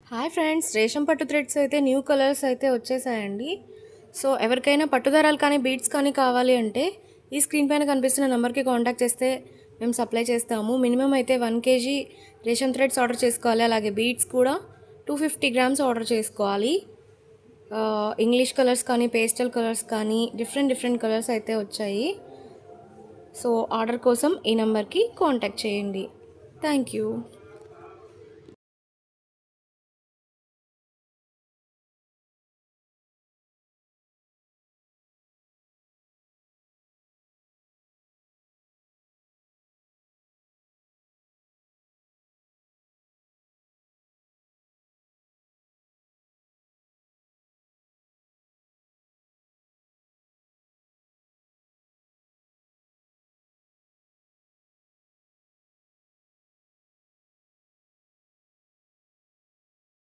Hi friends, రేషం పట్టు threads అయితే new colours అయితే వచ్చేసాయండి. సో ఎవరికైనా పట్టు దారాలు కానీ బీడ్స్ కానీ కావాలి అంటే ఈ స్క్రీన్ పైన కనిపిస్తున్న నెంబర్కి కాంటాక్ట్ చేస్తే మేము సప్లై చేస్తాము. మినిమం అయితే 1 kg రేషం థ్రెడ్స్ ఆర్డర్ చేసుకోవాలి. అలాగే బీడ్స్ కూడా 250 grams ఆర్డర్ చేసుకోవాలి. ఇంగ్లీష్ కలర్స్ కానీ పేస్టల్ కలర్స్ కానీ డిఫరెంట్ కలర్స్ అయితే వచ్చాయి. సో ఆర్డర్ కోసం ఈ నెంబర్కి కాంటాక్ట్ చేయండి. Thank you.